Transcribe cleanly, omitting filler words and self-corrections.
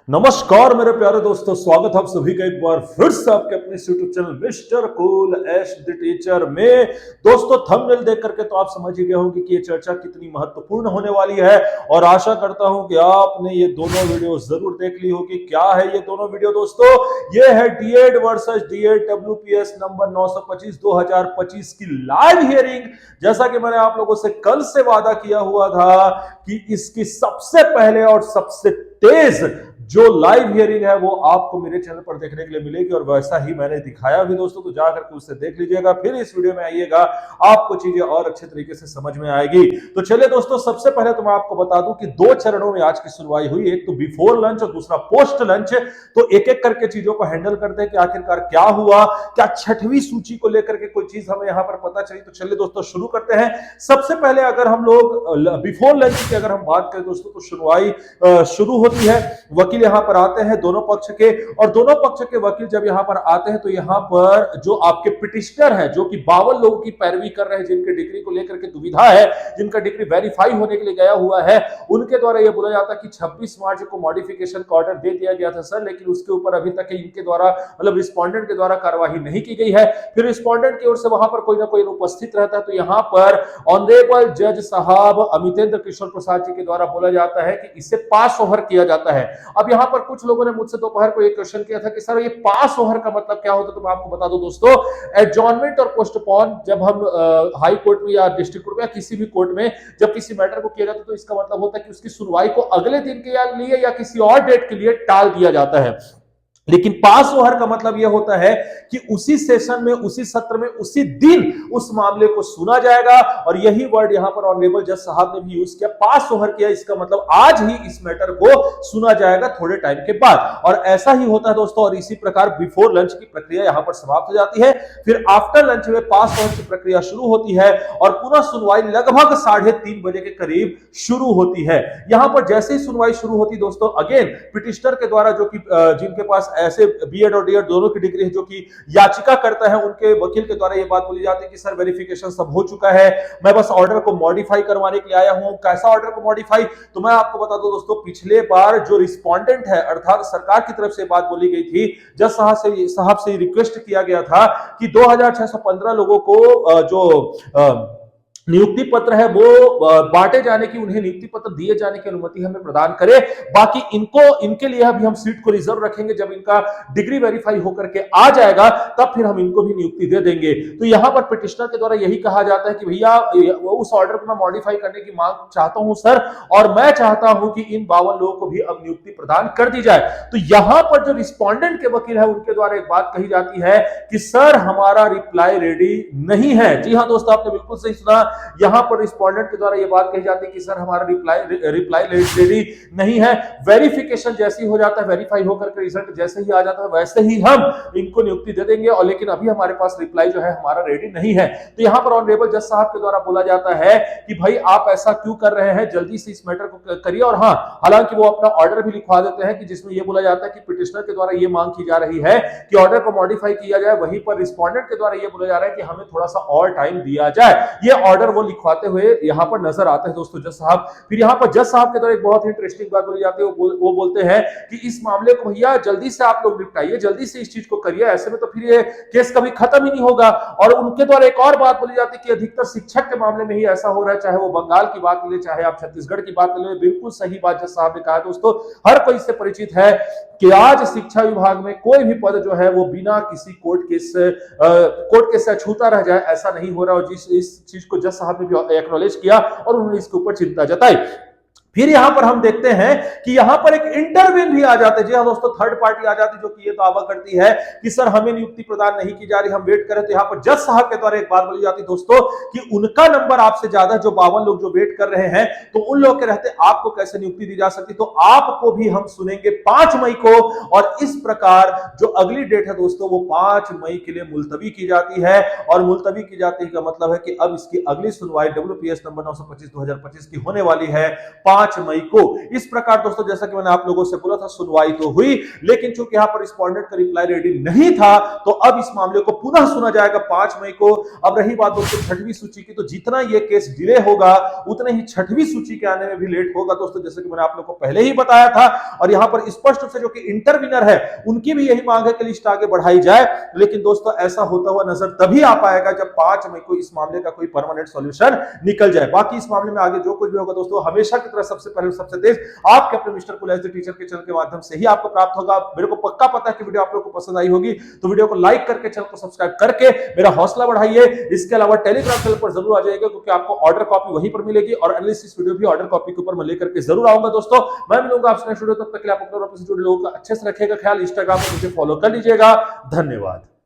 नमस्कार मेरे प्यारे दोस्तों, स्वागत है आप सभी का एक बार फिर से आपके अपने YouTube channel mister cool Ash the teacher में। दोस्तों थंबनेल देख करके तो आप समझ ही गए होंगे कि ये चर्चा कितनी महत्वपूर्ण होने वाली है और आशा करता हूं कि आपने ये दोनों वीडियो जरूर देख ली होगी। क्या है ये दोनों वीडियो दोस्तों? ये है DEd versus DEd WPS number 925 2025 की लाइव हियरिंग। जैसा कि मैंने आप लोगों से कल से वादा किया हुआ था कि इसकी सबसे पहले और सबसे तेज जो लाइव हियरिंग है वो आपको मेरे चैनल पर देखने के लिए मिलेगी और वैसा ही मैंने दिखाया भी दोस्तों, तो जाकर के उसे देख लीजिएगा, फिर इस वीडियो में आइएगा, आपको चीजें और अच्छे तरीके से समझ में आएगी। तो चलिए दोस्तों, सबसे पहले तो मैं आपको बता दूं कि दो चरणों में आज की सुनवाई हुई, एक तो बिफोर लंच और दूसरा पोस्ट लंच। तो एक एक करके चीजों को हैंडल करते हैं कि आखिरकार क्या हुआ, क्या छठवीं सूची को लेकर के कोई चीज हमें यहां पर पता चली। तो चलिए दोस्तों शुरू करते हैं। सबसे पहले अगर हम लोग बिफोर लंच की अगर हम बात करें दोस्तों, तो सुनवाई शुरू होती है। वकील यहां पर आते हैं दोनों पक्ष के, और दोनों पक्ष के वकील जब यहां पर आते हैं तो यहां पर जो आपके पिटिशनर है, जो कि 52 लोगों की पैरवी कर रहे हैं, जिनके डिग्री को लेकर के दुविधा है, जिनका डिग्री वेरीफाई होने के लिए गया हुआ है, उनके द्वारा यह बोला जाता है कि 26 मार्च को मॉडिफिकेशन का ऑर्डर दे दिया गया था सर, लेकिन उसके ऊपर अभी तक इनके द्वारा मतलब रिस्पोंडेंट के द्वारा कार्यवाही नहीं की गई है। फिर रिस्पोंडेंट की ओर से वहां पर कोई ना कोई उपस्थित रहता है, तो यहां पर ऑनरेबल जज साहब अमितेंद्र किशोर प्रसाद जी के द्वारा बोला जाता है कि इसे पास ओवर किया जाता है। अब यहां पर कुछ लोगों ने मुझसे दोपहर को एक क्वेश्चन किया था कि सर ये पास ओवर का मतलब क्या होता है, तो मैं आपको बता दूं दोस्तों, एडजॉर्नमेंट और पोस्टपोन जब हम हाई कोर्ट में या डिस्ट्रिक्ट कोर्ट में या किसी भी कोर्ट में जब किसी मैटर को किया जाता है, तो इसका मतलब होता है कि उसकी सुनवाई को अगले दिन के लिए या किसी और डेट के लिए टाल दिया जाता है। लेकिन पास ओवर का मतलब यह होता है कि उसी सेशन में, उसी सत्र में, उसी दिन उस मामले को सुना जाएगा, और यही वर्ड यहां पर ऑनरेबल जज साहब ने भी यूज किया, पास ओवर किया। इसका मतलब आज ही इस मैटर को सुना जाएगा थोड़े टाइम के बाद, और ऐसा ही होता है दोस्तों। और इसी प्रकार बिफोर लंच की प्रक्रिया यहां पर समाप्त हो जाती है। फिर आफ्टर लंच में पास ओवर की प्रक्रिया शुरू होती है और पुनः सुनवाई लगभग 3:30 बजे के करीब शुरू होती है। यहां पर जैसे ही सुनवाई शुरू होती दोस्तों, अगेन पिटिशनर के द्वारा, जो कि जिनके पास ऐसे बीएड और डीएड दोनों की डिग्री है, जो कि याचिका करता है, उनके वकील के द्वारा यह बात बोली जाती है कि सर वेरिफिकेशन सब हो चुका है, मैं बस ऑर्डर को मॉडिफाई करवाने के लिए आया हूं। कैसा ऑर्डर को मॉडिफाई? तो मैं आपको बता दूं दोस्तों, पिछले बार जो रिस्पोंडेंट है, अर्थात सरकार की तरफ से बात बोली गई थी, जज साहब से रिक्वेस्ट किया गया था कि 2615 लोगों को जो नियुक्ति पत्र है वो बांटे जाने की, उन्हें नियुक्ति पत्र दिए जाने की अनुमति हमें प्रदान करे। बाकी इनके लिए अभी हम सीट को रिजर्व रखेंगे, जब इनका डिग्री वेरीफाई होकर के आ जाएगा तब फिर हम इनको भी नियुक्ति दे देंगे। तो यहां पर पिटिशनर के द्वारा यही कहा जाता है कि भैया उस ऑर्डर को मैं मॉडिफाई करने की मांग चाहता हूं सर, और मैं चाहता हूं कि इन 52 लोगों को भी अब नियुक्ति प्रदान कर दी जाए। तो यहां पर जो रिस्पोंडेंट के वकील है, उनके द्वारा एक बात कही जाती है कि सर हमारा रिप्लाई रेडी नहीं है। जी हां दोस्तों, आपने बिल्कुल सही सुना, यहां पर रिस्पोंडेंट के द्वारा यह बात कही जाती है कि सर हमारा रिप्लाई रेडी नहीं है। वेरिफिकेशन जैसे ही हो जाता है, वेरीफाई होकर के रिजल्ट जैसे ही आ जाता है, वैसे ही हम इनको नियुक्ति दे देंगे, और लेकिन अभी हमारे पास रिप्लाई जो है हमारा रेडी नहीं है। तो यहां पर ऑनरेबल जज साहब के द्वारा बोला जाता है कि भाई आप ऐसा क्यों कर रहे हैं, जल्दी से इस मैटर को करिए। और हां, हालांकि वो अपना ऑर्डर भी लिखवा देते हैं कि जिसमें यह बोला जाता है कि पिटिशनर के द्वारा यह मांग की जा रही है कि ऑर्डर को मॉडिफाई किया जाए, वहीं पर रिस्पोंडेंट के द्वारा यह बोला जा रहा है कि हमें थोड़ा सा और टाइम दिया जाए। यह ऑर्डर वो लिखवाते हुए यहां पर नजर आते हैं दोस्तों जज साहब। फिर यहां पर जज साहब के द्वारा एक बहुत ही इंटरेस्टिंग बात बोली जाती है, वो बोलते हैं कि इस मामले को भैया जल्दी से आप लोग निपटाइए, जल्दी से इस चीज को करिए, ऐसे में तो फिर ये केस कभी खत्म ही नहीं होगा। और उनके द्वारा एक और बात बोली जाती है कि अधिकतर शिक्षक के मामले में ही ऐसा हो रहा है, चाहे वो बंगाल की बात ले, चाहे आप छत्तीसगढ़ की बात ले। बिल्कुल सही बात जज साहब ने कहा दोस्तों, हर कोई इससे परिचित है कि आज शिक्षा विभाग में कोई भी पद जो है वो बिना किसी कोर्ट केस से छूता रह जाए, ऐसा नहीं हो रहा। और इस चीज को जज साहब ने भी एक्नॉलेज किया और उन्होंने इसके ऊपर चिंता जताई। फिर यहां पर हम देखते हैं कि यहां पर एक इंटरव्यून भी आ जाते हैं। जी हां दोस्तों, थर्ड पार्टी आ जाती है, जो कि ये दावा करती है कि सर हमें नियुक्ति प्रदान नहीं की जा रही, हम वेट करें। तो यहां पर जज साहब के द्वारा एक बात बोली जाती है दोस्तों कि उनका नंबर आपसे ज्यादा, जो 52 लोग जो वेट कर रहे हैं, तो उन लोग के रहते आपको कैसे नियुक्ति दी जा सकती? तो आपको भी हम सुनेंगे 5 मई को, और इस प्रकार जो अगली डेट है दोस्तों वो 5 मई के लिए मुलतवी की जाती है। और मुलतवी की जाती है का मतलब है कि अब इसकी अगली सुनवाई डब्ल्यूपीएस नंबर 925 2025 की होने वाली है 5 5 मई को। इस प्रकार दोस्तों जैसा कि मैंने आप लोगों से बोला था सुनवाई तो हुई, लेकिन चूंकि यहां पर रिस्पोंडेंट का रिप्लाई रेडी नहीं था तो अब इस मामले को पुनः सुना जाएगा 5 मई को। अब रही बात दोस्तों छठवीं सूची की, तो जितना यह केस डिले होगा उतने ही छठवीं सूची के आने में भी लेट होगा दोस्तों, जैसे कि मैंने आप लोगों को पहले ही बताया था। और यहां पर स्पष्ट रूप से जो कि इंटरविनर है उनकी भी यही मांग है कि लिस्ट आगे बढ़ाई जाए, लेकिन दोस्तों ऐसा होता हुआ नजर तभी आ पाएगा जब 5 मई को इस मामले का कोई परमानेंट सॉल्यूशन निकल जाए। बाकी इस मामले में आगे जो कुछ भी होगा दोस्तों हमेशा की तरह सबसे पहले सबसे तेज आपके अपने mister cool Ash the teacher के चैनल के माध्यम से ही आपको प्राप्त होगा। मेरे को पक्का पता है कि वीडियो आप लोगों को पसंद आई होगी, तो वीडियो को लाइक करके चैनल को सब्सक्राइब करके मेरा हौसला बढ़ाइए। इसके अलावा टेलीग्राम चैनल पर जरूर आ जाइएगा क्योंकि आपको ऑर्डर कॉपी वहीं पर मिलेगी और एनालिसिस वीडियो भी ऑर्डर कॉपी के ऊपर मैं लेकर के जरूर आऊंगा दोस्तों। मैं मिलूंगा आपसे नेक्स्ट वीडियो, तब तक के लिए आप अपने और अपने से जुड़े लोगों का अच्छे से रखिएगा ख्याल। इंस्टाग्राम पर मुझे फॉलो कर लीजिएगा। धन्यवाद।